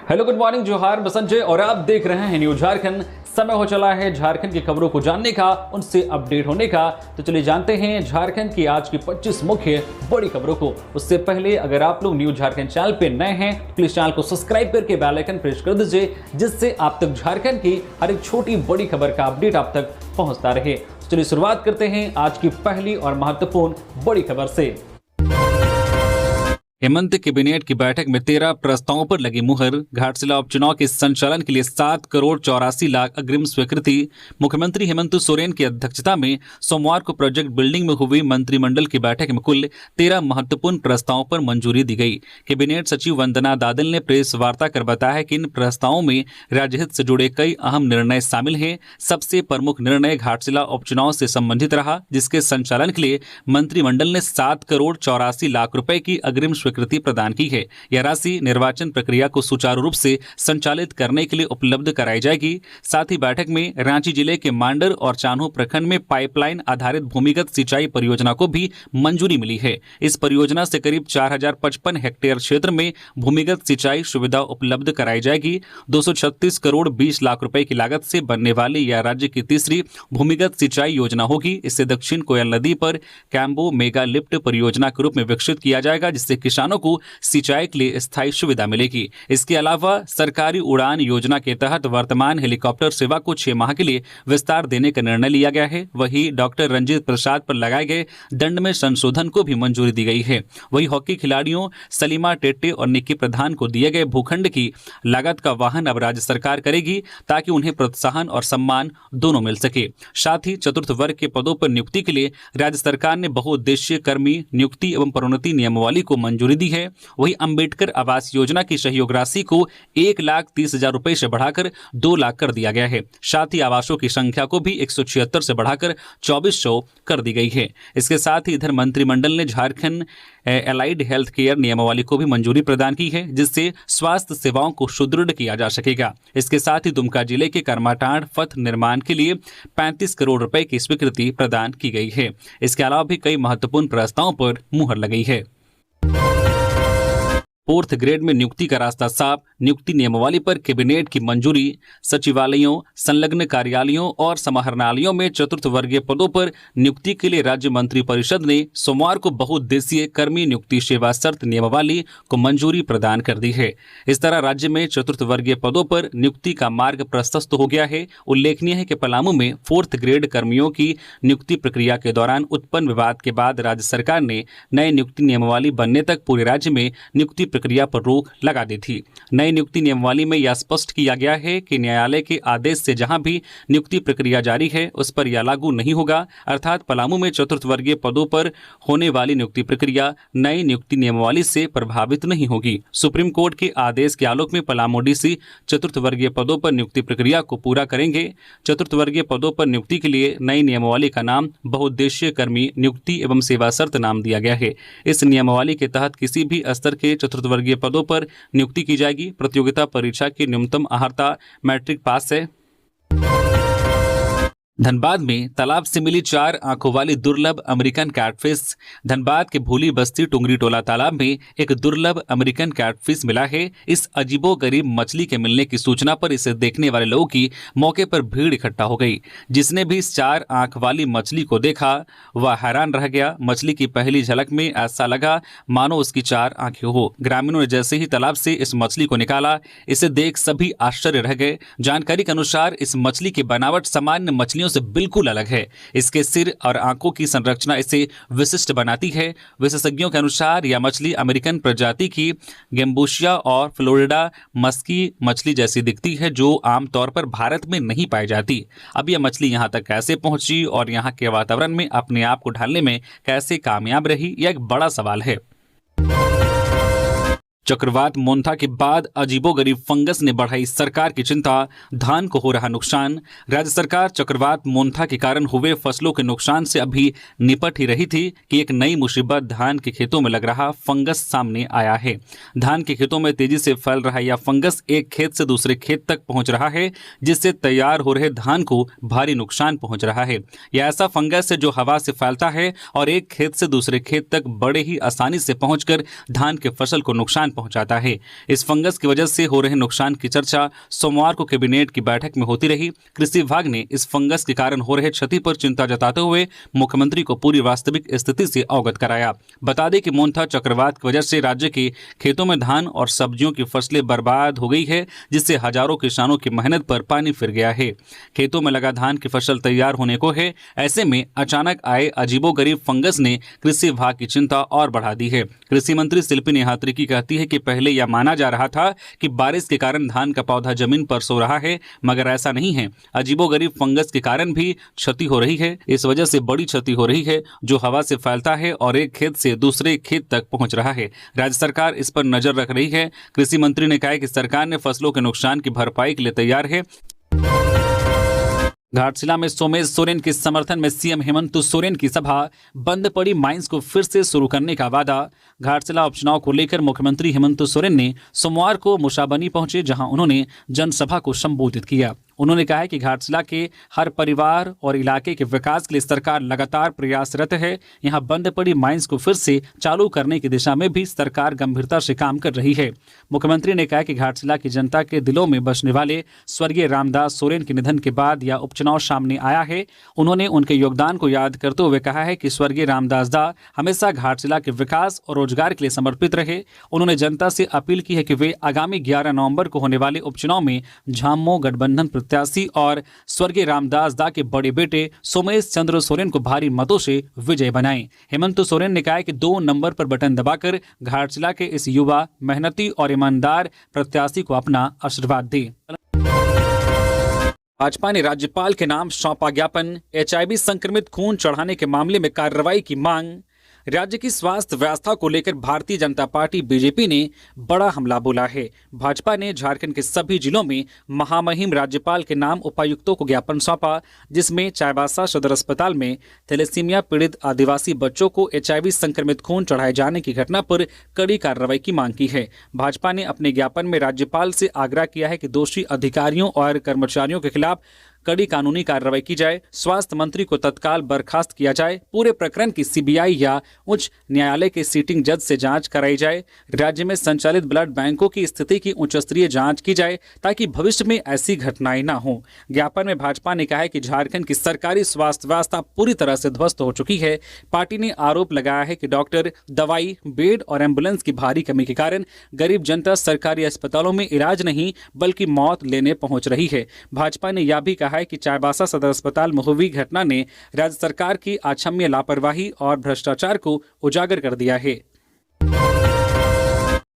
Hello, good morning, जोहार, मैं संजय और आप देख रहे हैं न्यूज झारखंड। समय हो चला है झारखंड की खबरों को जानने का, उनसे अपडेट होने का। तो चलिए जानते हैं झारखंड की आज की 25 मुख्य बड़ी खबरों को। उससे पहले अगर आप लोग न्यूज झारखंड चैनल पे नए हैं तो प्लीज चैनल को सब्सक्राइब करके बेल आइकन प्रेस कर दीजिए, जिससे आप तक झारखंड की हर एक छोटी बड़ी खबर का अपडेट आप तक पहुंचता रहे। तो चलिए शुरुआत करते हैं आज की पहली और महत्वपूर्ण बड़ी खबर से। हेमंत कैबिनेट की बैठक में 13 प्रस्तावों पर लगी मुहर। घाटशिला उपचुनाव के संचालन के लिए 7 करोड़ 84 लाख अग्रिम स्वीकृति। मुख्यमंत्री हेमंत सोरेन की अध्यक्षता में सोमवार को प्रोजेक्ट बिल्डिंग में हुई मंत्रिमंडल की बैठक में कुल 13 महत्वपूर्ण प्रस्तावों पर मंजूरी दी गई। कैबिनेट सचिव वंदना दादल ने प्रेस वार्ता कर बताया कि इन प्रस्तावों में राज्य हित से जुड़े कई अहम निर्णय शामिल हैं। सबसे प्रमुख निर्णय घाटशिला उपचुनाव से संबंधित रहा, जिसके संचालन के लिए मंत्रिमंडल ने 7 करोड़ 84 लाख रुपए की अग्रिम स्वीकृति प्रदान की है। यह राशि निर्वाचन प्रक्रिया को सुचारू रूप से संचालित करने के लिए उपलब्ध कराई जाएगी। साथ ही बैठक में रांची जिले के मांडर और चान्हो प्रखंड में पाइपलाइन आधारित भूमिगत सिंचाई परियोजना को भी मंजूरी मिली है। इस परियोजना से करीब 4055 हेक्टेयर क्षेत्र में भूमिगत सिंचाई सुविधा उपलब्ध कराई जाएगी। 236 करोड़ 20 लाख रुपए की लागत से बनने वाली यह राज्य की तीसरी भूमिगत सिंचाई योजना होगी। इसे दक्षिण कोयल नदी पर कैम्बो मेगा लिफ्ट परियोजना के रूप में विकसित किया जाएगा, जिससे किसानों को सिंचाई के लिए स्थायी सुविधा मिलेगी। इसके अलावा सरकारी उड़ान योजना के तहत वर्तमान हेलीकॉप्टर सेवा को 6 माह के लिए विस्तार देने का निर्णय लिया गया है। वहीं डॉक्टर रंजीत प्रसाद पर लगाए गए दंड में संशोधन को भी मंजूरी दी गई है। वहीं हॉकी खिलाड़ियों सलीमा टेट्टे और निक्की प्रधान को दिए गए भूखंड की लागत का वहन अब राज्य सरकार करेगी, ताकि उन्हें प्रोत्साहन और सम्मान दोनों मिल सके। साथ ही चतुर्थ वर्ग के पदों पर नियुक्ति के लिए राज्य सरकार ने बहुउद्देशीय कर्मी नियुक्ति एवं प्रोन्नति नियमावली को मंजूरी दी है। वही अंबेडकर आवास योजना की सहयोग राशि को 1,30,000 रुपए से बढ़ाकर 2 लाख कर दिया गया है। साथ ही आवासों की संख्या को भी 176 से बढ़ाकर 2400 कर दी गई है। इसके साथ ही इधर मंत्रिमंडल ने झारखंड एलाइड हेल्थ केयर नियमावली को भी मंजूरी प्रदान की है, जिससे स्वास्थ्य सेवाओं को सुदृढ़ किया जा सकेगा। इसके साथ ही दुमका जिले के करमाटांड़ पथ निर्माण के लिए 35 करोड़ रुपए की स्वीकृति प्रदान की गई है। इसके अलावा भी कई महत्वपूर्ण प्रस्तावों पर मुहर लगी है। 4th ग्रेड में नियुक्ति का रास्ता साफ। नियुक्ति नियमावली पर कैबिनेट की मंजूरी। सचिवालयों, संलग्न कार्यालयों और समाहरणालयों में चतुर्थ वर्गीय पदों पर नियुक्ति के लिए राज्य मंत्रिपरिषद ने सोमवार को बहुउद्देशीय कर्मी नियुक्ति सेवा शर्त नियमावली को मंजूरी प्रदान कर दी है। इस तरह राज्य में चतुर्थ वर्गीय पदों पर नियुक्ति का मार्ग प्रशस्त हो गया है। उल्लेखनीय है कि पलामू में 4th ग्रेड कर्मियों की नियुक्ति प्रक्रिया के दौरान उत्पन्न विवाद के बाद राज्य सरकार ने नए नियुक्ति नियमावली बनने तक पूरे राज्य में नियुक्ति प्रक्रिया पर रोक लगा दी थी। नई नियुक्ति नियमावली में यह स्पष्ट किया गया है कि न्यायालय के आदेश से जहां भी नियुक्ति प्रक्रिया जारी है, उस पर यह लागू नहीं होगा। अर्थात पलामू में चतुर्थ वर्गीय पदों पर होने वाली नियुक्ति प्रक्रिया नई नियुक्ति नियमावली से प्रभावित नहीं होगी। सुप्रीम कोर्ट के आदेश के आलोक में पलामू डीसी चतुर्थ वर्गीय पदों पर नियुक्ति प्रक्रिया को पूरा करेंगे। चतुर्थ वर्गीय पदों पर नियुक्ति के लिए नई नियमावली का नाम बहुउद्देशीय कर्मी नियुक्ति एवं सेवा शर्त नाम दिया गया है। इस नियमावली के तहत किसी भी स्तर के चतुर्थ वर्गीय पदों पर नियुक्ति की जाएगी। प्रतियोगिता परीक्षा की न्यूनतम अर्हता मैट्रिक पास है। धनबाद में तालाब से मिली 4 आंखों वाली दुर्लभ अमेरिकन कैटफिश। धनबाद के भूली बस्ती टुंगरी टोला तालाब में एक दुर्लभ अमेरिकन कैटफिश मिला है। इस अजीबोगरीब मछली के मिलने की सूचना पर इसे देखने वाले लोगों की मौके पर भीड़ इकट्ठा हो गई। जिसने भी इस 4 आंख वाली मछली को देखा वह हैरान रह गया। मछली की पहली झलक में ऐसा लगा मानो उसकी 4 आंखें हो। ग्रामीणों ने जैसे ही तालाब से इस मछली को निकाला, इसे देख सभी आश्चर्य रह गए। जानकारी के अनुसार इस मछली की बनावट सामान्य मछलियों से बिल्कुल अलग है। इसके सिर और आंखों की संरचना इसे विशिष्ट बनाती है। विशेषज्ञों के अनुसार यह मछली अमेरिकन प्रजाति की गेम्बूशिया और फ्लोरिडा मस्की मछली जैसी दिखती है, जो आमतौर पर भारत में नहीं पाई जाती। अब यह मछली यहां तक कैसे पहुंची और यहां के वातावरण में अपने आप को ढालने में कैसे कामयाब रही, यह एक बड़ा सवाल है। चक्रवात मोन्था के बाद अजीबोगरीब फंगस ने बढ़ाई सरकार की चिंता। धान को हो रहा नुकसान। राज्य सरकार चक्रवात मोन्था के कारण हुए फसलों के नुकसान से अभी निपट ही रही थी कि एक नई मुसीबत धान के खेतों में लग रहा फंगस सामने आया है। धान के खेतों में तेजी से फैल रहा यह फंगस एक खेत से दूसरे खेत तक पहुंच रहा है, जिससे तैयार हो रहे धान को भारी नुकसान पहुंच रहा है। यह ऐसा फंगस है जो हवा से फैलता है और एक खेत से दूसरे खेत तक बड़े ही आसानी से पहुंचकर धान के फसल को नुकसान पहुंचाता है। इस फंगस की वजह से हो रहे नुकसान की चर्चा सोमवार को कैबिनेट की बैठक में होती रही। कृषि विभाग ने इस फंगस के कारण हो रहे क्षति पर चिंता जताते हुए मुख्यमंत्री को पूरी वास्तविक स्थिति से अवगत कराया। बता दें कि मोन्था चक्रवात की वजह से राज्य के खेतों में धान और सब्जियों की फसलें बर्बाद हो गई है, जिससे हजारों किसानों की मेहनत पर पानी फिर गया है। खेतों में लगा धान की फसल तैयार होने को है। ऐसे में अचानक आए अजीबोगरीब फंगस ने कृषि विभाग की चिंता और बढ़ा दी है। कृषि मंत्री शिल्पी नेहात्रिकी की कहती है कि पहले यह माना जा रहा था कि बारिश के कारण धान का पौधा जमीन पर सो रहा है, मगर ऐसा नहीं है। अजीबोगरीब फंगस के कारण भी क्षति हो रही है। इस वजह से बड़ी क्षति हो रही है जो हवा से फैलता है और एक खेत से दूसरे खेत तक पहुंच रहा है। राज्य सरकार इस पर नजर रख रही है। कृषि मंत्री ने कहा कि सरकार ने फसलों के नुकसान की भरपाई के लिए तैयार है। घाटशिला में सोमेश सोरेन के समर्थन में सीएम हेमंत सोरेन की सभा। बंद पड़ी माइंस को फिर से शुरू करने का वादा। घाटशिला उपचुनाव को लेकर मुख्यमंत्री हेमंत सोरेन ने सोमवार को मुशाबनी पहुंचे, जहां उन्होंने जनसभा को संबोधित किया। उन्होंने कहा है कि घाटशिला के हर परिवार और इलाके के विकास के लिए सरकार लगातार प्रयासरत है। यहां बंद पड़ी माइंस को फिर से चालू करने की दिशा में भी सरकार गंभीरता से काम कर रही है। मुख्यमंत्री ने कहा कि घाटशिला की जनता के दिलों में बसने वाले स्वर्गीय रामदास सोरेन के निधन के बाद यह उपचुनाव सामने आया है। उन्होंने उनके योगदान को याद करते हुए कहा है कि स्वर्गीय रामदास दा हमेशा घाटशिला के विकास और रोजगार के लिए समर्पित रहे। उन्होंने जनता से अपील की है कि वे आगामी 11 नवंबर को होने वाले उपचुनाव में झामुमो गठबंधन प्रत्याशी और स्वर्गीय रामदास दा के बड़े बेटे सोमेश चंद्र सोरेन को भारी मतों से विजय बनाएं। हेमंत सोरेन ने कहा कि 2 नंबर पर बटन दबाकर घाटशिला के इस युवा, मेहनती और ईमानदार प्रत्याशी को अपना आशीर्वाद दें। भाजपा ने राज्यपाल के नाम सौंपा ज्ञापन। एचआईवी संक्रमित खून चढ़ाने के मामले में कार्रवाई की मांग। राज्य की स्वास्थ्य व्यवस्था को लेकर भारतीय जनता पार्टी बीजेपी ने बड़ा हमला बोला है। भाजपा ने झारखंड के सभी जिलों में महामहिम राज्यपाल के नाम उपायुक्तों को ज्ञापन सौंपा, जिसमें चाईबासा सदर अस्पताल में थैलेसीमिया पीड़ित आदिवासी बच्चों को एचआईवी संक्रमित खून चढ़ाए जाने की घटना पर कड़ी कार्रवाई की मांग की है। भाजपा ने अपने ज्ञापन में राज्यपाल से आग्रह किया है कि दोषी अधिकारियों और कर्मचारियों के खिलाफ कड़ी कानूनी कार्रवाई की जाए, स्वास्थ्य मंत्री को तत्काल बर्खास्त किया जाए, पूरे प्रकरण की सीबीआई या उच्च न्यायालय के सीटिंग जज से जांच कराई जाए, राज्य में संचालित ब्लड बैंकों की स्थिति की उच्च स्तरीय जांच की जाए ताकि भविष्य में ऐसी घटनाएं न हो। ज्ञापन में भाजपा ने कहा है कि झारखंड की सरकारी स्वास्थ्य व्यवस्था पूरी तरह से ध्वस्त हो चुकी है। पार्टी ने आरोप लगाया है कि डॉक्टर, दवाई, बेड और एम्बुलेंस की भारी कमी के कारण गरीब जनता सरकारी अस्पतालों में इलाज नहीं बल्कि मौत लेने पहुंच रही है। भाजपा ने यह भी कहा है कि चाईबासा सदर अस्पताल में हुई घटना ने राज्य सरकार की अक्षम्य लापरवाही और भ्रष्टाचार को उजागर कर दिया है।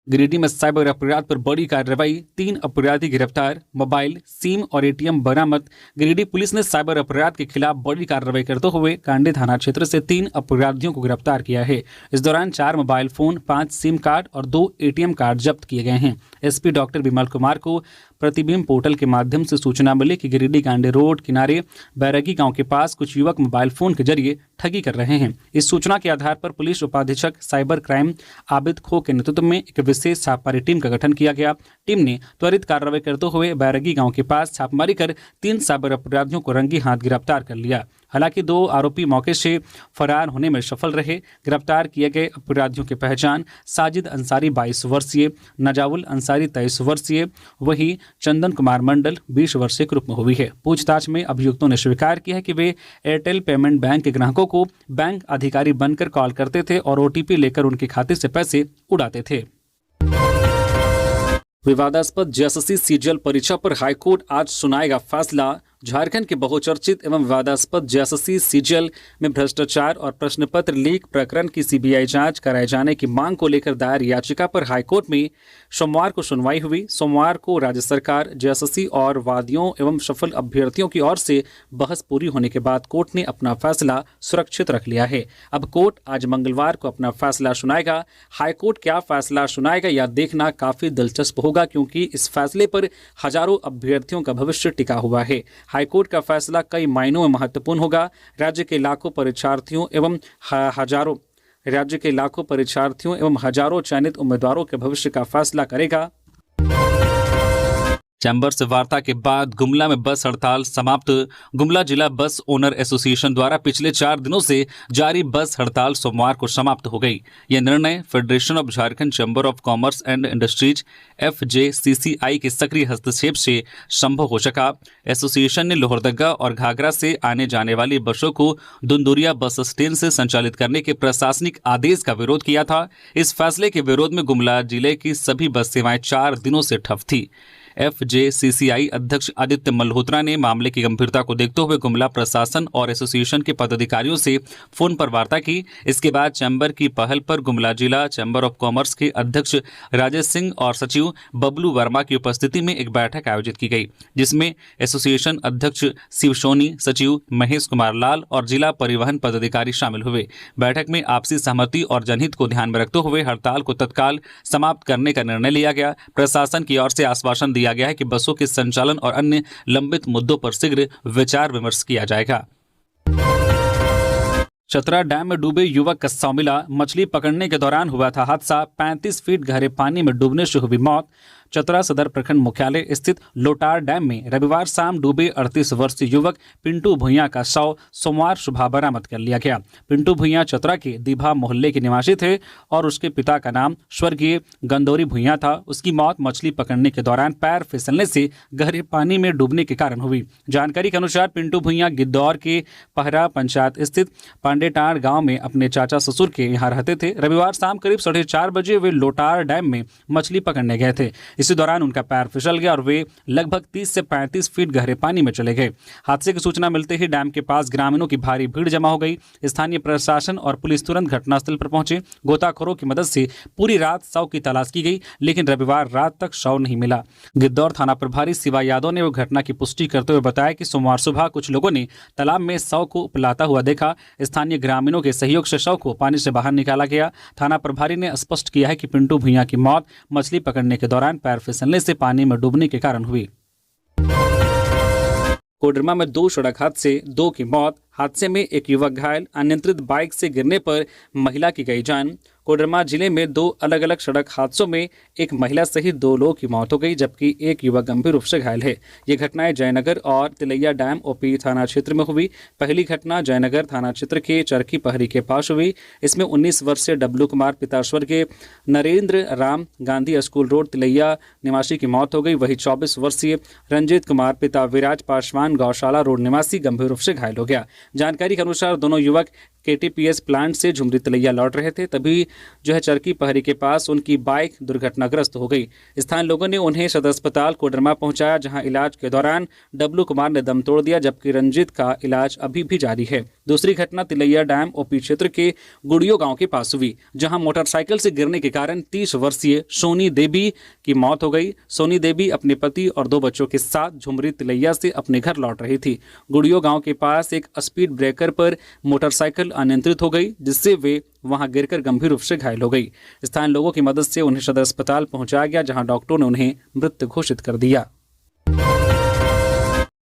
गिरिडीह में साइबर अपराध पर बड़ी कार्रवाई। 3 अपराधी गिरफ्तार, मोबाइल, सिम और एटीएम बरामद। गिरिडीह पुलिस ने साइबर अपराध के खिलाफ बड़ी कार्रवाई करते हुए कांडी थाना क्षेत्र से 3 अपराधियों को गिरफ्तार किया है। इस दौरान 4 मोबाइल फोन, 5 सिम कार्ड और 2 एटीएम कार्ड जब्त किए गए हैं। एसपी डॉक्टर विमल कुमार को प्रतिबिंब पोर्टल के माध्यम से सूचना मिली कि गिरिडीह कांडी रोड किनारे बैरगी गांव के पास कुछ युवक मोबाइल फोन के जरिए ठगी कर रहे हैं। इस सूचना के आधार पर पुलिस उपाधीक्षक साइबर क्राइम आबिद खो के नेतृत्व में एक विशेष छापामारी टीम का गठन किया गया। टीम ने त्वरित कार्रवाई करते हुए बैरगी गांव के पास छापामारी कर 3 साइबर अपराधियों को रंगे हाथ गिरफ्तार कर लिया। हालांकि 2 आरोपी मौके से फरार होने में सफल रहे। गिरफ्तार किए गए अपराधियों की पहचान साजिद अंसारी 22 वर्षीय, नजाउल अंसारी 23 वर्षीय, वही चंदन कुमार मंडल 20 वर्षीय के रूप में हुई है। पूछताछ में अभियुक्तों ने स्वीकार किया है कि वे एयरटेल पेमेंट बैंक के ग्राहकों को बैंक अधिकारी बनकर कॉल करते थे और ओटीपी लेकर उनके खाते से पैसे उड़ाते थे। विवादास्पद जेएसएससी सीजीएल परीक्षा पर हाईकोर्ट आज सुनाएगा फैसला। झारखंड के बहुचर्चित एवं विवादास्पद जेएसएससी सीजीएल में भ्रष्टाचार और प्रश्न पत्र लीक प्रकरण की सीबीआई जांच कराए जाने की मांग को लेकर दायर याचिका पर हाईकोर्ट में सोमवार को सुनवाई हुई। सोमवार को राज्य सरकार, जेएसएससी और वादियों एवं सफल अभ्यर्थियों की ओर से बहस पूरी होने के बाद कोर्ट ने अपना फैसला सुरक्षित रख लिया है। अब कोर्ट आज मंगलवार को अपना फैसला सुनाएगा। हाईकोर्ट क्या फैसला सुनाएगा यह देखना काफी दिलचस्प होगा, क्योंकि इस फैसले पर हजारों अभ्यर्थियों का भविष्य टिका हुआ है। हाईकोर्ट का फैसला कई मायनों में महत्वपूर्ण होगा। राज्य के लाखों परीक्षार्थियों एवं हजारों चयनित उम्मीदवारों के भविष्य का फैसला करेगा। चैम्बर से वार्ता के बाद गुमला में बस हड़ताल समाप्त। गुमला जिला बस ओनर एसोसिएशन द्वारा पिछले 4 दिनों से जारी बस हड़ताल सोमवार को समाप्त हो गई। यह निर्णय federation of Jharkhand chamber of commerce and industries FJCCI के सक्रिय हस्तक्षेप से संभव हो सका। एसोसिएशन ने लोहरदगा और घाघरा से आने जाने वाली बसों को दुंदुरिया बस स्टैंड से संचालित करने के प्रशासनिक आदेश का विरोध किया था। इस फैसले के विरोध में गुमला जिले की सभी बस सेवाएं 4 दिनों से ठप थी। FJCCI अध्यक्ष आदित्य मल्होत्रा ने मामले की गंभीरता को देखते हुए गुमला प्रशासन और एसोसिएशन के पदाधिकारियों से फोन पर वार्ता की। इसके बाद चैम्बर की पहल पर गुमला जिला चैम्बर ऑफ कॉमर्स के अध्यक्ष राजेश सिंह और सचिव बबलू वर्मा की उपस्थिति में एक बैठक आयोजित की गई, जिसमें एसोसिएशन अध्यक्ष शिव सोनी, सचिव महेश कुमार लाल और जिला परिवहन पदाधिकारी शामिल हुए। बैठक में आपसी सहमति और जनहित को ध्यान में रखते हुए हड़ताल को तत्काल समाप्त करने का निर्णय लिया गया। प्रशासन की ओर से आश्वासन दिया गया है कि बसों के संचालन और अन्य लंबित मुद्दों पर शीघ्र विचार विमर्श किया जाएगा। चतरा डैम में डूबे युवक का शव मिला। मछली पकड़ने के दौरान हुआ था हादसा। 35 फीट गहरे पानी में डूबने से हुई मौत। चतरा सदर प्रखंड मुख्यालय स्थित लोटार डैम में रविवार शाम डूबे 38 वर्षीय युवक पिंटू भुइयां का शव सोमवार सुबह बरामद कर लिया गया। पिंटू भुइयां चतरा के दीभा मोहल्ले के निवासी थे और उसके पिता का नाम स्वर्गीय गंदौरी भुइयां था। उसकी मौत मछली पकड़ने के दौरान पैर फिसलने से गहरे पानी में डूबने के कारण हुई। जानकारी के अनुसार पिंटू भुइयां गिद्दौर के पहरा पंचायत स्थित पांडेटार गांव में अपने चाचा ससुर के यहाँ रहते थे। रविवार शाम करीब 4:30 बजे वे लोटार डैम में मछली पकड़ने गए थे। इसी दौरान उनका पैर फिसल गया और वे लगभग 30 से 35 फीट गहरे पानी में चले गए। हादसे की सूचना मिलते ही डैम के पास ग्रामीणों की भारी भीड़ जमा हो गई। स्थानीय प्रशासन और पुलिस तुरंत घटनास्थल पर पहुंचे। गोताखोरों की मदद से पूरी रात शव की तलाश की गई, लेकिन रविवार रात तक शव नहीं मिला। गिद्दौर थाना प्रभारी शिवा यादव ने घटना की पुष्टि करते हुए बताया कि सोमवार सुबह कुछ लोगों ने तालाब में शव को उपलाता हुआ देखा। स्थानीय ग्रामीणों के सहयोग से शव को पानी से बाहर निकाला गया। थाना प्रभारी ने स्पष्ट किया है कि पिंटू भुइयां की मौत मछली पकड़ने के दौरान पैर फिसलने से पानी में डूबने के कारण हुई। कोडरमा में 2 सड़क हादसे, 2 की मौत। हादसे में एक युवक घायल। अनियंत्रित बाइक से गिरने पर महिला की गई जान। कोडरमा जिले में 2 अलग अलग सड़क हादसों में एक महिला सहित 2 लोगों की मौत हो गई, जबकि एक युवक गंभीर रूप से घायल है। ये घटनाएं जयनगर और तिलैया डैम OP थाना क्षेत्र में हुई। पहली घटना जयनगर थाना क्षेत्र के चरखी पहरी के पास हुई। इसमें 19 वर्षीय डब्लू कुमार पिता स्वर्गीय नरेंद्र राम गांधी स्कूल रोड तिलैया निवासी की मौत हो गई। वही 24 वर्षीय रंजीत कुमार पिता विराज पासवान गौशाला रोड निवासी गंभीर रूप से घायल हो गया। जानकारी के अनुसार दोनों युवक KTPS प्लांट से झुमरी तिलैया लौट रहे थे, तभी चरखी पहरी के पास उनकी बाइक दुर्घटनाग्रस्त हो गई। स्थानीय लोगों ने उन्हें सदर अस्पताल कोडरमा पहुंचाया, जहां इलाज के दौरान डब्लू कुमार ने दम तोड़ दिया, जबकि रंजीत का इलाज अभी भी जारी है। दूसरी घटना तिलैया डैम OP क्षेत्र के गुड़ियो गांव के पास हुई, जहां मोटरसाइकिल से गिरने के कारण 30 वर्षीय सोनी देवी की मौत हो गई। सोनी देवी अपने पति और 2 बच्चों के साथ झुमरी तिलैया से अपने घर लौट रही थी। गुड़ियो गांव के पास एक स्पीड ब्रेकर पर मोटरसाइकिल अनियंत्रित हो गई, जिससे वे वहां गिरकर गंभीर रूप से घायल हो गई। स्थानीय लोगों की मदद से उन्हें सदर अस्पताल पहुंचाया गया, जहां डॉक्टरों ने उन्हें मृत घोषित कर दिया।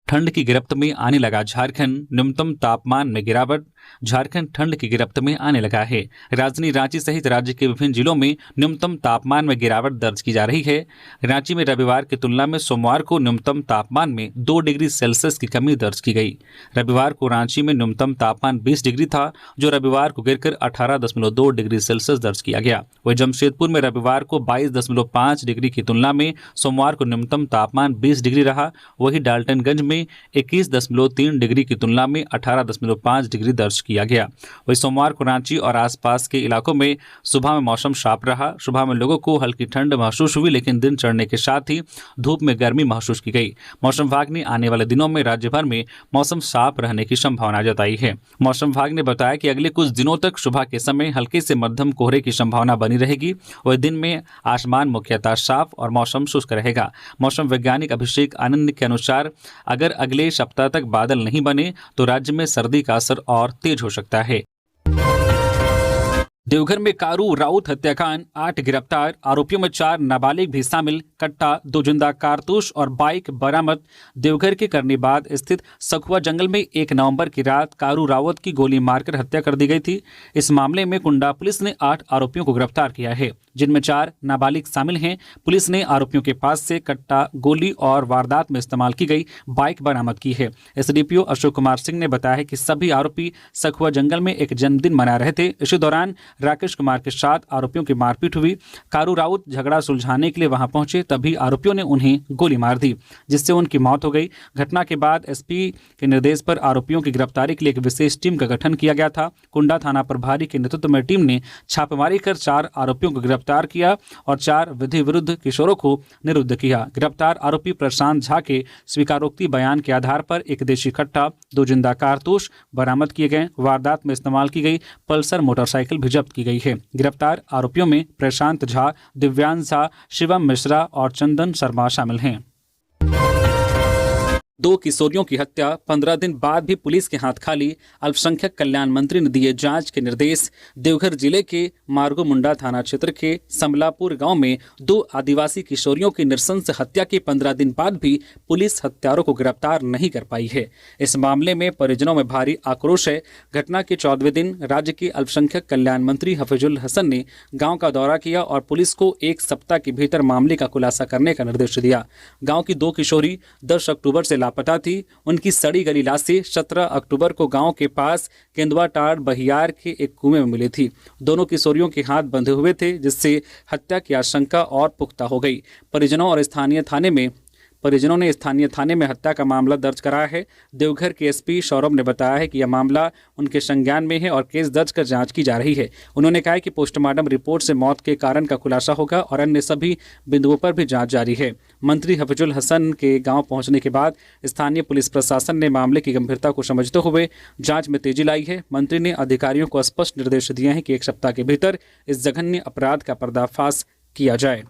ठंड की गिरफ्त में आने लगा झारखंड। न्यूनतम तापमान में गिरावट। झारखंड ठंड की गिरफ्त में आने लगा है। राजधानी रांची सहित राज्य के विभिन्न जिलों में न्यूनतम तापमान में गिरावट दर्ज की जा रही है। रांची में रविवार की तुलना में सोमवार को न्यूनतम तापमान में 2 डिग्री सेल्सियस की कमी दर्ज की गई। रविवार को रांची में न्यूनतम तापमान 20 डिग्री था, जो रविवार को गिरकर 18.2 डिग्री सेल्सियस दर्ज किया गया। वही जमशेदपुर में रविवार को 22.5 डिग्री की तुलना में सोमवार को न्यूनतम तापमान 20 डिग्री रहा। वही डाल्टनगंज में 21.3 डिग्री की तुलना में 18.5 डिग्री दर्ज किया गया। वही सोमवार को रांची और आसपास के इलाकों में सुबह में मौसम साफ रहा। सुबह में लोगों को हल्की ठंड महसूस हुई, लेकिन दिन चढ़ने के साथ ही धूप में गर्मी महसूस की गई। मौसम विभाग ने आने वाले दिनों में राज्य भर में मौसम साफ रहने की संभावना जताई है। मौसम विभाग ने बताया कि अगले कुछ दिनों तक सुबह के समय हल्के से मध्यम कोहरे की संभावना बनी रहेगी। वह दिन में आसमान मुख्यतः साफ और मौसम शुष्क रहेगा। मौसम वैज्ञानिक अभिषेक आनंद के अनुसार अगर अगले सप्ताह तक बादल नहीं बने तो राज्य में सर्दी का असर और तेज हो सकता है। देवघर में कारू राउत हत्याकांड, 8 गिरफ्तार। आरोपियों में 4 नाबालिग भी शामिल। कट्टा, 2 जिंदा कारतूस और बाइक बरामद। देवघर के करनीबाद स्थित सखुआ जंगल में 1 नवंबर की रात कारू रावत की गोली मारकर हत्या कर दी गई थी। इस मामले में कुंडा पुलिस ने 8 आरोपियों को गिरफ्तार किया है, जिनमें 4 नाबालिग शामिल हैं। पुलिस ने आरोपियों के पास से कट्टा, गोली और वारदात में इस्तेमाल की गई बाइक बरामद की है। एसडीपीओ अशोक कुमार सिंह ने बताया कि सभी आरोपी सखुआ जंगल में एक जन्मदिन मना रहे थे। इसी दौरान राकेश कुमार के साथ आरोपियों की मारपीट हुई। कारू राउत झगड़ा सुलझाने के लिए वहां पहुंचे, तभी आरोपियों ने उन्हें गोली मार दी, जिससे उनकी मौत हो गई। घटना के बाद एसपी के निर्देश पर आरोपियों की गिरफ्तारी के लिए एक विशेष टीम का गठन किया गया था। कुंडा थाना प्रभारी के नेतृत्व में टीम ने छापेमारी कर 4 आरोपियों को गिरफ्तार किया और 4 विधि विरुद्ध किशोरों को निरुद्ध किया। गिरफ्तार आरोपी प्रशांत झा के स्वीकारोक्ति बयान के आधार पर एक देशी कट्टा, 2 जिंदा कारतूस बरामद किए गए। वारदात में इस्तेमाल की गई पल्सर मोटरसाइकिल भी जब्त की गई है। गिरफ्तार आरोपियों में प्रशांत झा, दिव्यांश झा, शिवम मिश्रा और चंदन शर्मा शामिल हैं। 2 किशोरियों की हत्या 15 दिन बाद भी पुलिस के हाथ खाली। अल्पसंख्यक कल्याण मंत्री ने दिए जांच के निर्देश। देवघर जिले के मार्गो मुंडा थाना क्षेत्र के समलापुर गांव में 2 आदिवासी किशोरियों की नृशंस हत्या के 15 दिन बाद भी पुलिस हत्यारों को गिरफ्तार नहीं कर पाई है। इस मामले में परिजनों में भारी आक्रोश है। घटना के 14वें दिन राज्य के अल्पसंख्यक कल्याण मंत्री हफीजुल हसन ने गाँव का दौरा किया और पुलिस को 1 सप्ताह के भीतर मामले का खुलासा करने का निर्देश दिया। गाँव की 2 किशोरी 10 अक्टूबर से लापता थी। उनकी सड़ी गली लाशें 17 अक्टूबर को गांव के पास केंदुआटाड़ बहियार के एक कुएं में मिली थी। दोनों किशोरियों के हाथ बंधे हुए थे, जिससे हत्या की आशंका और पुख्ता हो गई। परिजनों ने स्थानीय थाने में हत्या का मामला दर्ज कराया है। देवघर के एसपी सौरभ ने बताया है कि यह मामला उनके संज्ञान में है और केस दर्ज कर जांच की जा रही है। उन्होंने कहा कि पोस्टमार्टम रिपोर्ट से मौत के कारण का खुलासा होगा और अन्य सभी बिंदुओं पर भी जांच जारी है। मंत्री हफीजुल हसन के गांव पहुंचने के बाद स्थानीय पुलिस प्रशासन ने मामले की गंभीरता को समझते हुए जांच में तेजी लाई है। मंत्री ने अधिकारियों को स्पष्ट निर्देश दिए हैं कि 1 सप्ताह के भीतर इस जघन्य अपराध का पर्दाफाश किया जाए।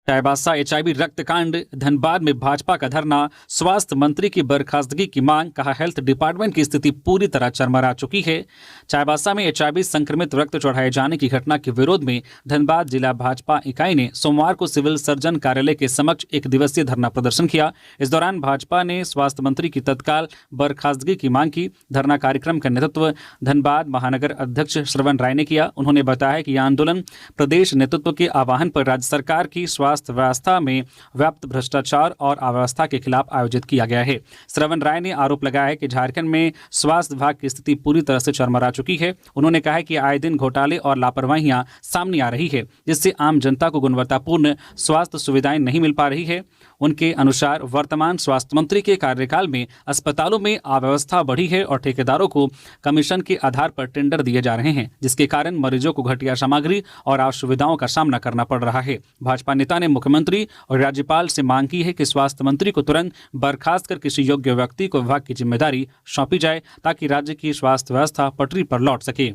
चाईबासा एचआईवी रक्तकांड। धनबाद में भाजपा का धरना, स्वास्थ्य मंत्री की बर्खास्तगी की मांग। कहा, हेल्थ डिपार्टमेंट की स्थिति पूरी तरह चरमरा चुकी है। चाईबासा में एचआईवी संक्रमित रक्त चढ़ाए जाने की घटना के विरोध में धनबाद जिला भाजपा इकाई ने सोमवार को सिविल सर्जन कार्यालय के समक्ष 1 दिवसीय धरना प्रदर्शन किया। इस दौरान भाजपा ने स्वास्थ्य मंत्री की तत्काल बर्खास्तगी की मांग की। धरना कार्यक्रम का नेतृत्व धनबाद महानगर अध्यक्ष श्रवण राय ने किया। उन्होंने बताया कि यह आंदोलन प्रदेश नेतृत्व के आह्वान पर राज्य सरकार की स्वास्थ्य व्यवस्था में व्याप्त भ्रष्टाचार और अव्यवस्था के खिलाफ आयोजित किया गया है। श्रवण राय ने आरोप लगाया है कि झारखंड में स्वास्थ्य विभाग की स्थिति पूरी तरह से चरमरा चुकी है। उन्होंने कहा है कि आए दिन घोटाले और लापरवाहियां सामने आ रही है, जिससे आम जनता को गुणवत्तापूर्ण स्वास्थ्य सुविधाएं नहीं मिल पा रही है। उनके अनुसार वर्तमान स्वास्थ्य मंत्री के कार्यकाल में अस्पतालों में अव्यवस्था बढ़ी है और ठेकेदारों को कमीशन के आधार पर टेंडर दिए जा रहे हैं, जिसके कारण मरीजों को घटिया सामग्री और असुविधाओं का सामना करना पड़ रहा है। भाजपा नेता ने मुख्यमंत्री और राज्यपाल से मांग की है कि स्वास्थ्य मंत्री को तुरंत बर्खास्त कर किसी योग्य व्यक्ति को विभाग की जिम्मेदारी सौंपी जाए, ताकि राज्य की स्वास्थ्य व्यवस्था पटरी पर लौट सके।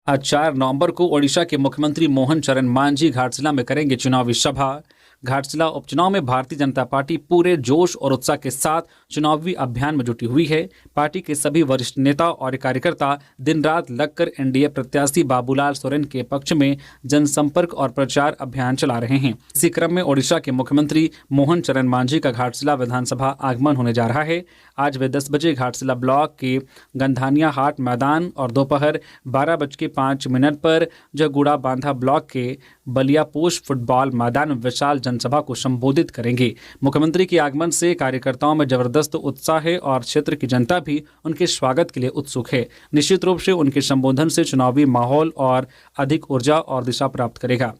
आज 4 नवंबर को ओडिशा के मुख्यमंत्री मोहन चरण मांझी घाटशिला में करेंगे चुनावी सभा। घाटशिला उपचुनाव में भारतीय जनता पार्टी पूरे जोश और उत्साह के साथ चुनावी अभियान में जुटी हुई है। पार्टी के सभी वरिष्ठ नेता और कार्यकर्ता दिन रात लगकर एनडीए प्रत्याशी बाबूलाल सोरेन के पक्ष में जनसंपर्क और प्रचार अभियान चला रहे हैं। इसी क्रम में ओडिशा के मुख्यमंत्री मोहन चरण मांझी का घाटशिला विधानसभा आगमन होने जा रहा है। आज वे 10 बजे घाटशिला ब्लॉक के गंधानिया हाट मैदान और दोपहर 12:05 पर जगुड़ा बांधा ब्लॉक के बलियापोश फुटबॉल मैदान में विशाल जनसभा को संबोधित करेंगे। मुख्यमंत्री के आगमन से कार्यकर्ताओं में जबरदस्त उत्साह है और क्षेत्र की जनता भी उनके स्वागत के लिए उत्सुक है। निश्चित रूप से उनके संबोधन से चुनावी माहौल और अधिक ऊर्जा और दिशा प्राप्त करेगा।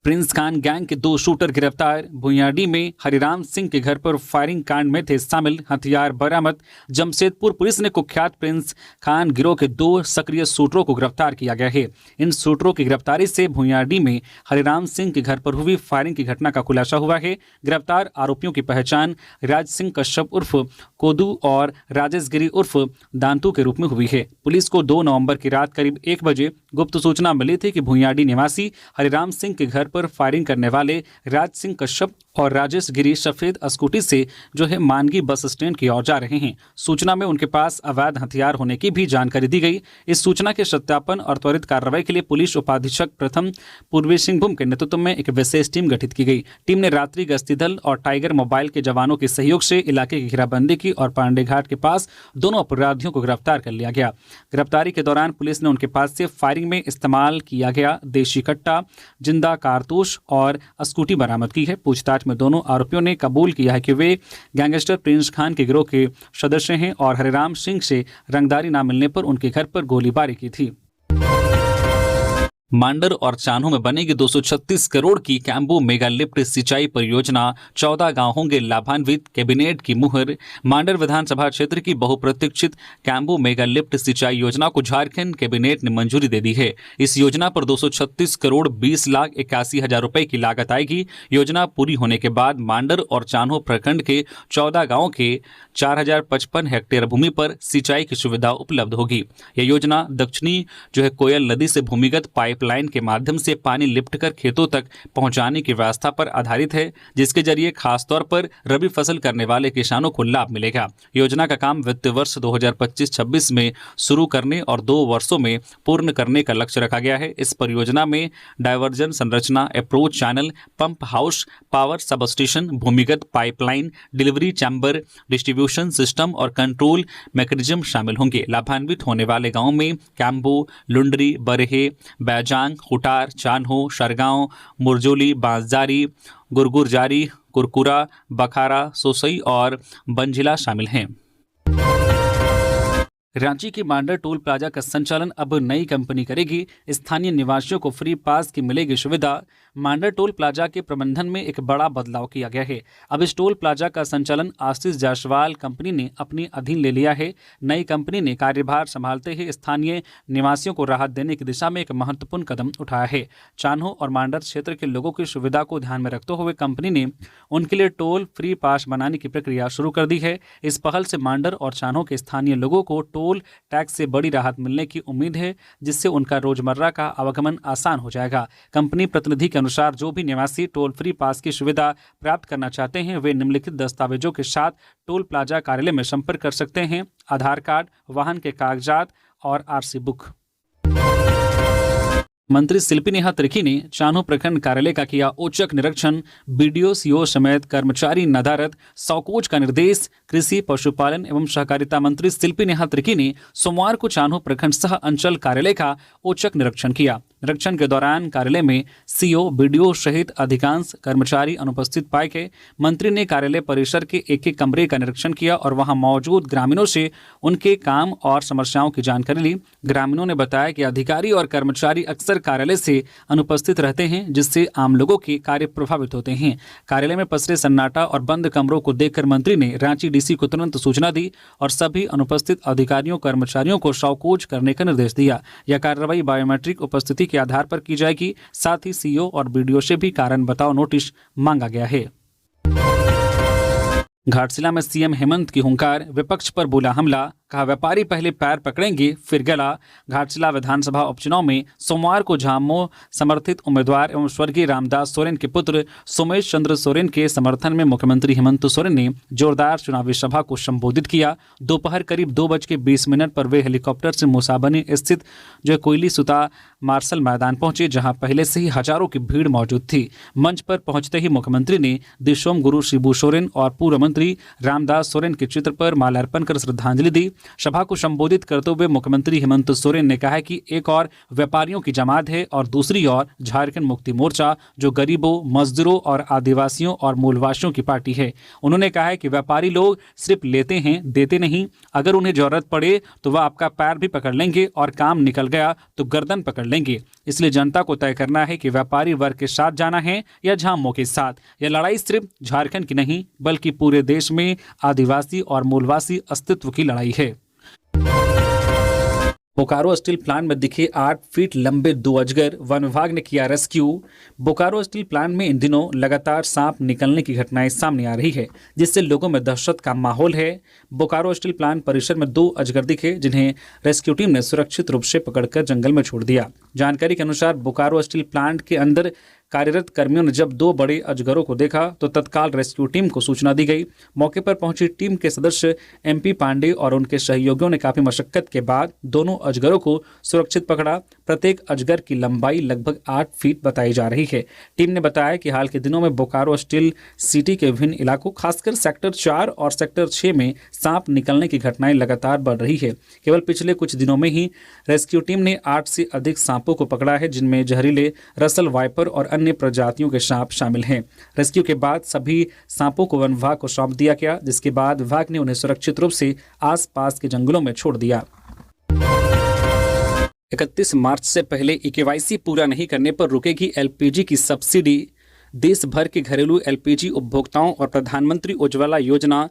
प्रिंस खान गैंग के 2 शूटर गिरफ्तार। भुइयाडी में हरिराम सिंह के घर पर फायरिंग कांड में थे शामिल, हथियार बरामद। जमशेदपुर पुलिस ने कुख्यात प्रिंस खान गिरोह के 2 सक्रिय शूटरों को गिरफ्तार किया गया है। इन शूटरों की गिरफ्तारी से भुइयाडी में हरिराम सिंह के घर पर हुई फायरिंग की घटना का खुलासा हुआ है। गिरफ्तार आरोपियों की पहचान राज सिंह कश्यप उर्फ कोदू और राजेश गिरी उर्फ दांतू के रूप में हुई है। पुलिस को 2 नवंबर की रात करीब 1 बजे गुप्त सूचना मिली थी कि भुइयाडी निवासी हरिराम सिंह के घर पर फायरिंग करने वाले राज सिंह कश्यप और राजेश गिरी सफेद स्कूटी से जो है मानगी बस स्टैंड की ओर जा रहे हैं। सूचना में उनके पास अवैध हथियार होने की भी जानकारी दी गई। इस सूचना के सत्यापन और त्वरित कार्रवाई के लिए पुलिस उपाधीक्षक प्रथम पूर्वी सिंहभूम के नेतृत्व में एक विशेष टीम गठित की गई। टीम ने रात्रि गश्ती दल और टाइगर मोबाइल के जवानों के सहयोग से इलाके की घेराबंदी की और पांडे घाट के पास दोनों अपराधियों को गिरफ्तार कर लिया गया। गिरफ्तारी के दौरान पुलिस ने उनके पास से फायरिंग में इस्तेमाल किया गया देशी कट्टा, जिंदा कारतूस और स्कूटी बरामद की है। पूछताछ में दोनों आरोपियों ने कबूल किया है कि वे गैंगस्टर प्रिंस खान के गिरोह के सदस्य हैं और हरिराम सिंह से रंगदारी न मिलने पर उनके घर पर गोलीबारी की थी। मांडर और चान्हो में बनेगी 236 करोड़ की कैम्बो मेगा लिफ्ट सिंचाई परियोजना, 14 गांव होंगे लाभान्वित, कैबिनेट की मुहर। मांडर विधानसभा क्षेत्र की बहुप्रतीक्षित कैम्बो मेगा लिफ्ट सिंचाई योजना को झारखंड कैबिनेट ने मंजूरी दे दी है। इस योजना पर 236 करोड़ 20,81,000 रुपए की लागत आएगी। योजना पूरी होने के बाद मांडर और चान्हो प्रखंड के 14 गाँव के 4,055 हेक्टेयर भूमि पर सिंचाई की सुविधा उपलब्ध होगी। यह योजना दक्षिणी जो है कोयल नदी से भूमिगत पाइपलाइन के माध्यम से पानी लिफ्ट कर खेतों तक पहुंचाने की व्यवस्था पर आधारित है, जिसके जरिए खासतौर पर रबी फसल करने वाले किसानों को लाभ मिलेगा। योजना का काम वित्तीय वर्ष 2025-26 में शुरू करने और 2 वर्षों में पूर्ण करने का लक्ष्य रखा गया है। इस परियोजना में डायवर्जन संरचना, approach channel, pump house, power substation, भूमिगत pipeline, delivery chamber, distribution system और कंट्रोल मैकेनिज्म शामिल होंगे। लाभान्वित होने वाले गांवों में कैम्बो, लुंडरी, बरहे, बैजांग, हुटार, चान्हो, सरगांव, मुरजोली, बांसजारी, गुरगुरजारी, कुरकुरा, बखारा, सोसई और बंजिला शामिल हैं। रांची के मांडर टोल प्लाजा का संचालन अब नई कंपनी करेगी। स्थानीय निवासियों को फ्री पास की मिलेगी सुविधा। मांडर टोल प्लाजा के प्रबंधन में एक बड़ा बदलाव किया गया है। अब इस टोल प्लाजा का संचालन आशीष जायसवाल कंपनी ने अपने अधीन ले लिया है। नई कंपनी ने कार्यभार संभालते ही स्थानीय निवासियों को राहत देने की दिशा में एक महत्वपूर्ण कदम उठाया है। चान्हो और मांडर क्षेत्र के लोगों की सुविधा को ध्यान में रखते हुए कंपनी ने उनके लिए टोल फ्री पास बनाने की प्रक्रिया शुरू कर दी है। इस पहल से मांडर और चान्हो के स्थानीय लोगों को टोल टैक्स से बड़ी राहत मिलने की उम्मीद है, जिससे उनका रोजमर्रा का आवागमन आसान हो जाएगा। कंपनी प्रतिनिधि के अनुसार जो भी निवासी टोल फ्री पास की सुविधा प्राप्त करना चाहते हैं, वे निम्नलिखित दस्तावेजों के साथ टोल प्लाजा कार्यालय में संपर्क कर सकते हैं: आधार कार्ड, वाहन के कागजात और आरसी बुक। मंत्री शिल्पी नेहा तिर्की ने चान्हो प्रखंड कार्यालय का किया औचक निरीक्षण। बीडीओ, सीओ समेत कर्मचारी नदारद, सौकोच का निर्देश। कृषि, पशुपालन एवं सहकारिता मंत्री शिल्पी नेहा तिर्की ने सोमवार को चान्हो प्रखंड सह अंचल कार्यालय का औचक निरीक्षण किया। निरीक्षण के दौरान कार्यालय में सीओ, बीडीओ सहित अधिकांश कर्मचारी अनुपस्थित पाए गए। मंत्री ने कार्यालय परिसर के एक कमरे का निरीक्षण किया और वहां मौजूद ग्रामीणों से उनके काम और समस्याओं की जानकारी ली। ग्रामीणों ने बताया कि अधिकारी और कर्मचारी अक्सर कार्यालय से अनुपस्थित रहते हैं, जिससे आम लोगों के कार्य प्रभावित होते हैं। कार्यालय में पसरे सन्नाटा और बंद कमरों को देखकर मंत्री ने रांची डीसी को तुरंत सूचना दी और सभी अनुपस्थित अधिकारियों कर्मचारियों को शौकोच करने का निर्देश दिया। यह कार्रवाई बायोमेट्रिक उपस्थिति के आधार पर की जाएगी। साथ ही सीओ और बीडीओ से भी कारण बताओ नोटिस मांगा गया है। घाटशिला में सीएम हेमंत की हुंकार, विपक्ष पर बोला हमला, कहा व्यापारी पहले पैर पकड़ेंगे फिर गला। घाटशिला विधानसभा उपचुनाव में सोमवार को झामुमो समर्थित उम्मीदवार एवं स्वर्गीय रामदास सोरेन के पुत्र सोमेश चंद्र सोरेन के समर्थन में मुख्यमंत्री हेमंत सोरेन ने जोरदार चुनावी सभा को संबोधित किया। दोपहर करीब 2:20 पर वे हेलीकॉप्टर से मूसाबनी स्थित जो कोयली सुता मार्शल मैदान पहुंचे, जहां पहले से ही हजारों की भीड़ मौजूद थी। मंच पर पहुंचते ही मुख्यमंत्री ने दिशोम गुरु शिबू सोरेन और पूर्व मंत्री रामदास सोरेन के चित्र पर माल्यार्पण कर श्रद्धांजलि दी। सभा को संबोधित करते हुए मुख्यमंत्री हेमंत सोरेन ने कहा कि एक और व्यापारियों की जमात है और दूसरी ओर झारखंड मुक्ति मोर्चा, जो गरीबों, मजदूरों और आदिवासियों और मूलवासियों की पार्टी है। उन्होंने कहा है कि व्यापारी लोग सिर्फ लेते हैं, देते नहीं। अगर उन्हें जरूरत पड़े तो वह आपका पैर भी पकड़ लेंगे और काम निकल गया तो गर्दन पकड़ लेंगे। इसलिए जनता को तय करना है कि व्यापारी वर्ग के साथ जाना है या झामुमो के साथ। यह लड़ाई सिर्फ झारखंड की नहीं बल्कि पूरे देश में आदिवासी और मूलवासी अस्तित्व की लड़ाई है। बोकारो स्टील प्लांट में दिखे 8 फीट लंबे 2 अजगर, वन विभाग ने किया रेस्क्यू। बोकारो स्टील प्लांट में इन दिनों लगातार सांप निकलने की घटनाएं सामने आ रही है, जिससे लोगों में दहशत का माहौल है। बोकारो स्टील प्लांट परिसर में 2 अजगर दिखे, जिन्हें रेस्क्यू टीम ने सुरक्षित रूप से पकड़कर जंगल में छोड़ दिया। जानकारी के अनुसार बोकारो स्टील प्लांट के अंदर कार्यरत कर्मियों ने जब 2 बड़े अजगरों को देखा तो तत्काल रेस्क्यू टीम को सूचना दी गई। मौके पर पहुंची टीम के सदस्य MP पांडे और उनके सहयोगियों ने काफी मशक्कत के बाद दोनों अजगरों को सुरक्षित पकड़ा। प्रत्येक अजगर की लंबाई लगभग 8 फीट बताई जा रही है। टीम ने बताया कि हाल के दिनों में बोकारो स्टील सिटी के विभिन्न इलाकों, खासकर सेक्टर 4 और सेक्टर 6 में सांप निकलने की घटनाएं लगातार बढ़ रही है। केवल पिछले कुछ दिनों में ही रेस्क्यू टीम ने 8 से अधिक सांपों को पकड़ा है, जिनमें जहरीले रसल वाइपर और अन्य प्रजातियों के सांप शामिल हैं। रेस्क्यू के बाद सभी सांपों को वन विभाग को सौंप दिया गया, जिसके बाद विभाग ने उन्हें सुरक्षित रूप से आसपास के जंगलों में छोड़ दिया। 31 मार्च से ई KYC पूरा नहीं करने पर रुकेगी LPG की सब्सिडी। देश भर के घरेलू LPG उपभोक्ताओं और प्रधानमंत्री उज्ज्वला योजना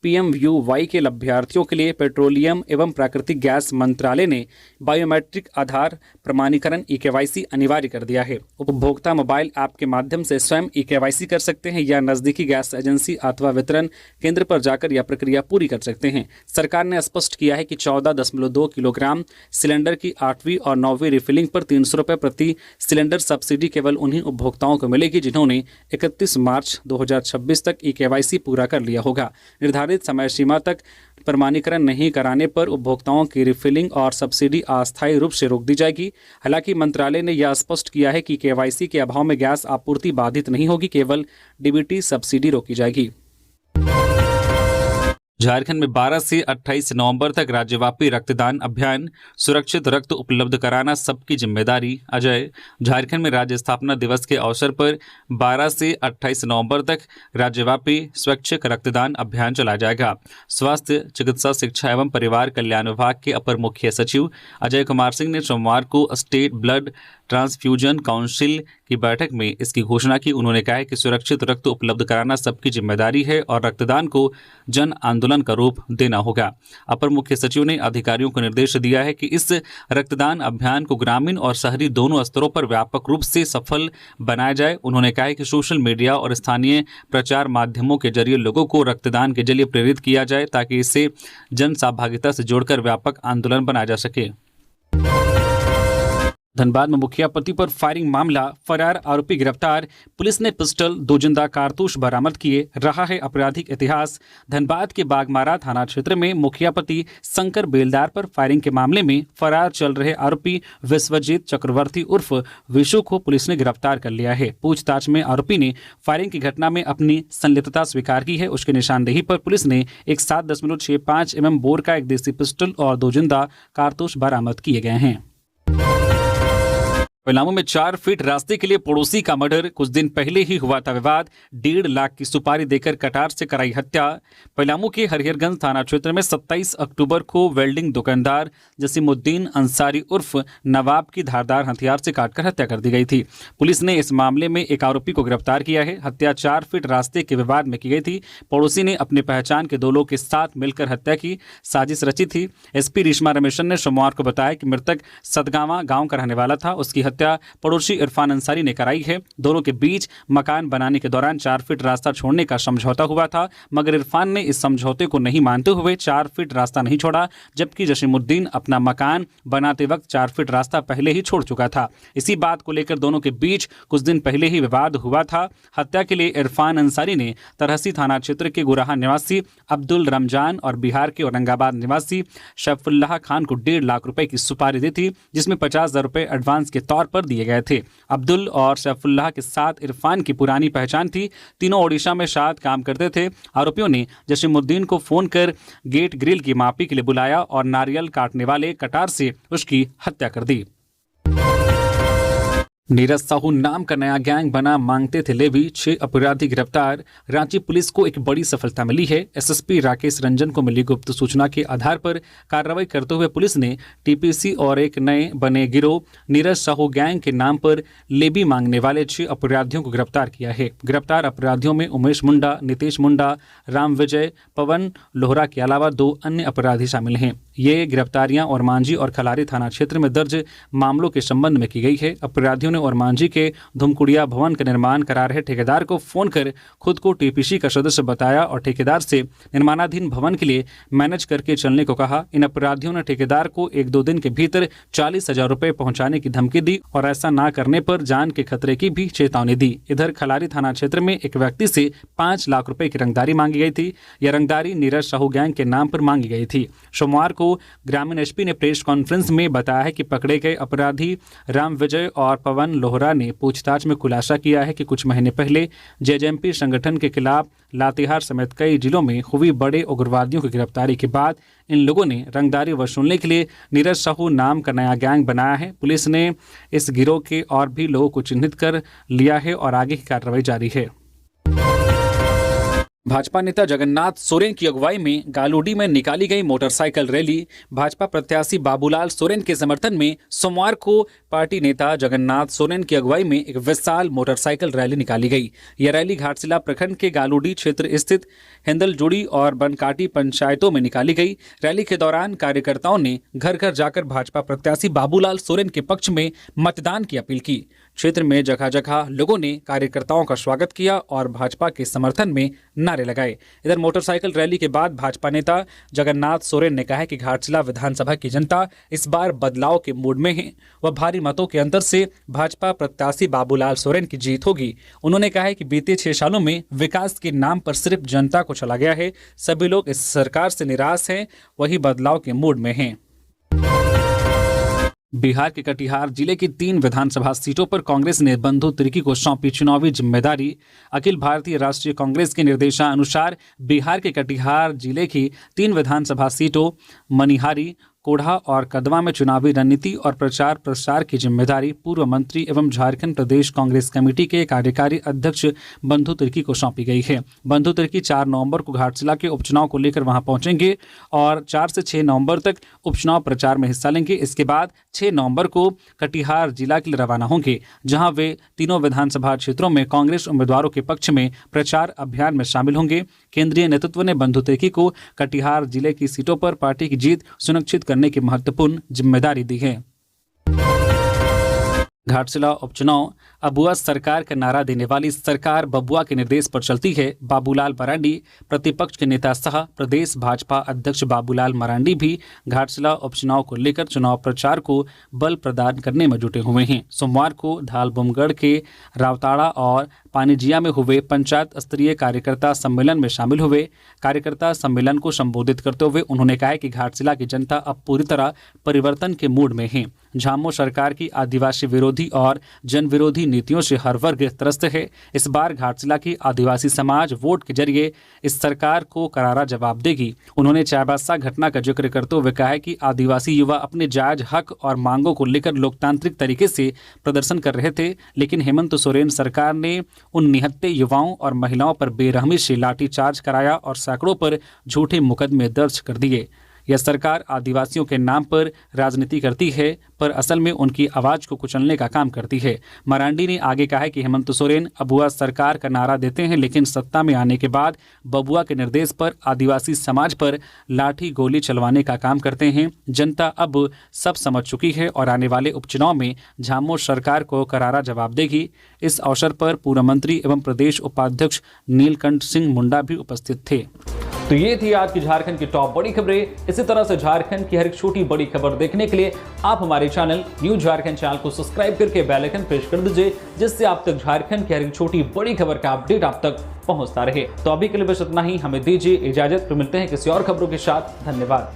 PMUY के लाभार्थियों के लिए पेट्रोलियम एवं प्राकृतिक गैस मंत्रालय ने बायोमेट्रिक आधार प्रमाणीकरण KYC अनिवार्य कर दिया है। उपभोक्ता मोबाइल ऐप के माध्यम से स्वयं KYC कर सकते हैं या नजदीकी गैस एजेंसी अथवा वितरण केंद्र पर जाकर यह प्रक्रिया पूरी कर सकते हैं। सरकार ने स्पष्ट किया है कि 14.2 किलोग्राम सिलेंडर की 8वीं और 9वीं रिफिलिंग पर 300 रुपये प्रति सिलेंडर सब्सिडी केवल उन्हीं उपभोक्ताओं को मिलेगी जिन्होंने 31 मार्च 2026 तक KYC पूरा कर लिया होगा। निर्धारित समय सीमा तक प्रमाणीकरण नहीं कराने पर उपभोक्ताओं की रिफिलिंग और सब्सिडी अस्थायी रूप से रोक दी जाएगी। हालांकि मंत्रालय ने यह स्पष्ट किया है कि KYC के अभाव में गैस आपूर्ति बाधित नहीं होगी, केवल DBT सब्सिडी रोकी जाएगी। झारखंड में 12 से 28 नवंबर तक राज्यव्यापी रक्तदान अभियान, सुरक्षित रक्त उपलब्ध कराना सबकी जिम्मेदारी। अजय, झारखंड में राज्य स्थापना दिवस के अवसर पर 12 से 28 नवंबर तक राज्यव्यापी स्वैच्छिक रक्तदान अभियान चलाया जाएगा। स्वास्थ्य, चिकित्सा, शिक्षा एवं परिवार कल्याण विभाग के अपर मुख्य सचिव अजय कुमार सिंह ने सोमवार को स्टेट ब्लड ट्रांसफ्यूजन काउंसिल की बैठक में इसकी घोषणा की। उन्होंने कहा है कि सुरक्षित रक्त उपलब्ध कराना सबकी जिम्मेदारी है और रक्तदान को जन आंदोलन का रूप देना होगा। अपर मुख्य सचिव ने अधिकारियों को निर्देश दिया है कि इस रक्तदान अभियान को ग्रामीण और शहरी दोनों स्तरों पर व्यापक रूप से सफल बनाया जाए। उन्होंने कहा है कि सोशल मीडिया और स्थानीय प्रचार माध्यमों के जरिए लोगों को रक्तदान के जरिए प्रेरित किया जाए ताकि इसे जन सहभागिता से जोड़कर व्यापक आंदोलन बनाया जा सके। धनबाद में मुखिया पति पर फायरिंग मामला, फरार आरोपी गिरफ्तार, पुलिस ने पिस्टल, 2 जिंदा कारतूस बरामद किए, रहा है आपराधिक इतिहास। धनबाद के बागमारा थाना क्षेत्र में मुखिया पति शंकर बेलदार पर फायरिंग के मामले में फरार चल रहे आरोपी विश्वजीत चक्रवर्ती उर्फ विशु को पुलिस ने गिरफ्तार कर लिया है। पूछताछ में आरोपी ने फायरिंग की घटना में अपनी संलिप्तता स्वीकार की है। उसके निशानदेही पर पुलिस ने एक 7.65 mm बोर का एक देसी पिस्टल और 2 जिंदा कारतूस बरामद किए गए हैं। पलामू में 4 फीट रास्ते के लिए पड़ोसी का मर्डर, कुछ दिन पहले ही हुआ था विवाद, 1.5 लाख की सुपारी देकर कटार से कराई हत्या। पलामू के हरिहरगंज थाना क्षेत्र में 27 अक्टूबर को वेल्डिंग दुकानदार जसीमुद्दीन अंसारी उर्फ नवाब की धारदार हथियार से काटकर हत्या कर दी गई थी। पुलिस ने इस मामले में एक आरोपी को गिरफ्तार किया है। हत्या 4 फीट रास्ते के विवाद में की गई थी। पड़ोसी ने अपने पहचान के 2 लोग के साथ मिलकर हत्या की साजिश रची थी। SP रेशमा रमेशन ने सोमवार को बताया कि मृतक सदगावा गांव का रहने वाला था। उसकी हत्या पड़ोसी इरफान अंसारी ने कराई है। दोनों के बीच मकान बनाने के दौरान 4 फीट रास्ता छोड़ने का समझौता हुआ था, मगर इरफान ने इस समझौते को नहीं मानते हुए 4 फीट रास्ता नहीं छोड़ा, जबकि जसीमुद्दीन अपना मकान बनाते वक्त 4 फीट रास्ता पहले ही छोड़ चुका था। इसी बात को लेकर दोनों के बीच कुछ दिन पहले ही विवाद हुआ था। हत्या के लिए इरफान अंसारी ने तरहसी थाना क्षेत्र के गुराहा निवासी अब्दुल रमजान और बिहार के औरंगाबाद निवासी शैफुल्लाह खान को 1.5 लाख रुपए की सुपारी दी थी, जिसमें 50,000 रुपए एडवांस के तौर पर दिए गए थे। अब्दुल और सैफुल्लाह के साथ इरफान की पुरानी पहचान थी। तीनों ओडिशा में शायद काम करते थे। आरोपियों ने जसीमुद्दीन को फोन कर गेट ग्रिल की मापी के लिए बुलाया और नारियल काटने वाले कटार से उसकी हत्या कर दी। नीरज साहू नाम का नया गैंग बना, मांगते थे लेवी, 6 अपराधी गिरफ्तार। रांची पुलिस को एक बड़ी सफलता मिली है। SSP राकेश रंजन को मिली गुप्त सूचना के आधार पर कार्रवाई करते हुए पुलिस ने TPC और एक नए बने गिरोह नीरज साहू गैंग के नाम पर लेवी मांगने वाले 6 अपराधियों को गिरफ्तार किया है। गिरफ्तार अपराधियों में उमेश मुंडा, नितेश मुंडा, राम विजय, पवन लोहरा के अलावा 2 अन्य अपराधी शामिल हैं। ये गिरफ्तारियां ओरमांझी और खलारी थाना क्षेत्र में दर्ज मामलों के संबंध में की गई है। अपराधियों ने ओरमांझी के धुमकुड़िया भवन का निर्माण करा रहे ठेकेदार को फोन कर खुद को टीपीसी का सदस्य बताया और ठेकेदार से निर्माणाधीन भवन के लिए मैनेज करके चलने को कहा। इन अपराधियों ने ठेकेदार को 1-2 दिन के भीतर 40,000 रुपए पहुंचाने की धमकी दी और ऐसा ना करने पर जान के खतरे की भी चेतावनी दी। इधर खलारी थाना क्षेत्र में एक व्यक्ति से 5 लाख रुपए की रंगदारी मांगी गई थी। यह रंगदारी नीरज साहू गैंग के नाम पर मांगी गई थी। सोमवार को ग्रामीण एसपी ने प्रेस कॉन्फ्रेंस में बताया है कि पकड़े गए अपराधी राम विजय और पवन लोहरा ने पूछताछ में खुलासा किया है कि कुछ महीने पहले जेजेएमपी संगठन के खिलाफ लातेहार समेत कई जिलों में हुई बड़े उग्रवादियों की गिरफ्तारी के बाद इन लोगों ने रंगदारी वसूलने के लिए नीरज साहू नाम का नया गैंग बनाया है। पुलिस ने इस गिरोह के और भी लोगों को चिन्हित कर लिया है और आगे की कार्रवाई जारी है। भाजपा नेता जगन्नाथ सोरेन की अगुवाई में गालूडी में निकाली गई मोटरसाइकिल रैली भाजपा प्रत्याशी बाबूलाल सोरेन के समर्थन में सोमवार को पार्टी नेता जगन्नाथ सोरेन की अगुवाई में एक विशाल मोटरसाइकिल रैली निकाली गई। यह रैली घाटशिला प्रखंड के गालूडी क्षेत्र स्थित हेंदलजुड़ी और बनकाटी पंचायतों में निकाली गई। रैली के दौरान कार्यकर्ताओं ने घर घर जाकर भाजपा प्रत्याशी बाबूलाल सोरेन के पक्ष में मतदान की अपील की। क्षेत्र में जगह जगह लोगों ने कार्यकर्ताओं का स्वागत किया और भाजपा के समर्थन में नारे लगाए। इधर मोटरसाइकिल रैली के बाद भाजपा नेता जगन्नाथ सोरेन ने कहा है कि घाटशिला विधानसभा की जनता इस बार बदलाव के मूड में है। वह भारी मतों के अंतर से भाजपा प्रत्याशी बाबूलाल सोरेन की जीत होगी। उन्होंने कहा है कि बीते 6 सालों में विकास के नाम पर सिर्फ जनता को चला गया है। सभी लोग इस सरकार से निराश हैं, वही बदलाव के मूड में हैं। बिहार के कटिहार जिले की 3 विधानसभा सीटों पर कांग्रेस ने बंधु तिर्की को सौंपी चुनावी जिम्मेदारी। अखिल भारतीय राष्ट्रीय कांग्रेस के निर्देशानुसार बिहार के कटिहार जिले की 3 विधानसभा सीटों मनिहारी, कोढ़ा और कदवा में चुनावी रणनीति और प्रचार प्रसार की जिम्मेदारी पूर्व मंत्री एवं झारखंड प्रदेश कांग्रेस कमेटी के कार्यकारी अध्यक्ष बंधु तिर्की को सौंपी गई है। बंधु तिर्की 4 नवंबर को घाटशिला के उपचुनाव को लेकर वहां पहुंचेंगे और 4 से 6 नवंबर तक उपचुनाव प्रचार में हिस्सा लेंगे। इसके बाद 6 नवंबर को कटिहार जिला के लिए रवाना होंगे, जहां वे तीनों विधानसभा क्षेत्रों में कांग्रेस उम्मीदवारों के पक्ष में प्रचार अभियान में शामिल होंगे। केंद्रीय नेतृत्व ने बंधु तिर्की को कटिहार जिले की सीटों पर पार्टी की जीत सुनिश्चित करने की महत्वपूर्ण जिम्मेदारी दी है। घाटशिला उपचुनाव अबुआ सरकार का नारा देने वाली सरकार बबुआ के निर्देश पर चलती है। बाबूलाल मरांडी प्रतिपक्ष के नेता सह प्रदेश भाजपा अध्यक्ष बाबूलाल मरांडी भी घाटशिला उपचुनाव को लेकर चुनाव प्रचार को बल प्रदान करने में जुटे हुए हैं। सोमवार को धालबुमगढ़ के रावताड़ा और पानीजिया में हुए पंचायत स्तरीय कार्यकर्ता सम्मेलन में शामिल हुए। कार्यकर्ता सम्मेलन को संबोधित करते हुए उन्होंने कहा कि घाटशिला की जनता अब पूरी तरह परिवर्तन के मूड में है। झामो सरकार की आदिवासी विरोधी और जन विरोधी नीतियों से हर वर्ग त्रस्त है। इस बार घाटशिला की आदिवासी समाज वोट के जरिए इस सरकार को करारा जवाब देगी। उन्होंने चाईबासा घटना का जिक्र करते हुए कहा कि आदिवासी युवा अपने जायज हक और मांगों को लेकर लोकतांत्रिक तरीके से प्रदर्शन कर रहे थे, लेकिन हेमंत सोरेन सरकार ने उन निहत्थे युवाओं और महिलाओं पर बेरहमी से लाठीचार्ज कराया और सैकड़ों पर झूठे मुकदमे दर्ज कर दिए। यह सरकार आदिवासियों के नाम पर राजनीति करती है, पर असल में उनकी आवाज को कुचलने का काम करती है। मरांडी ने आगे कहा कि हेमंत सोरेन अबुआ सरकार का नारा देते हैं, लेकिन सत्ता में आने के बाद बबुआ के निर्देश पर आदिवासी समाज पर लाठी गोली चलवाने का काम करते हैं। जनता अब सब समझ चुकी है और आने वाले उपचुनाव में झामो सरकार को करारा जवाब देगी। इस अवसर पर पूर्व मंत्री एवं प्रदेश उपाध्यक्ष नीलकंठ सिंह मुंडा भी उपस्थित थे। तो ये थी आज की झारखंड की टॉप बड़ी खबरें। इसी तरह से झारखंड की हर एक छोटी बड़ी खबर देखने के लिए आप हमारे चैनल न्यूज झारखंड चैनल को सब्सक्राइब करके बेल आइकन प्रेस कर दीजिए, जिससे आप तक झारखंड की हर एक छोटी बड़ी खबर का अपडेट आप तक पहुंचता रहे। तो अभी के लिए बस इतना ही, हमें दीजिए इजाजत। फिर मिलते हैं किसी और खबरों के साथ। धन्यवाद।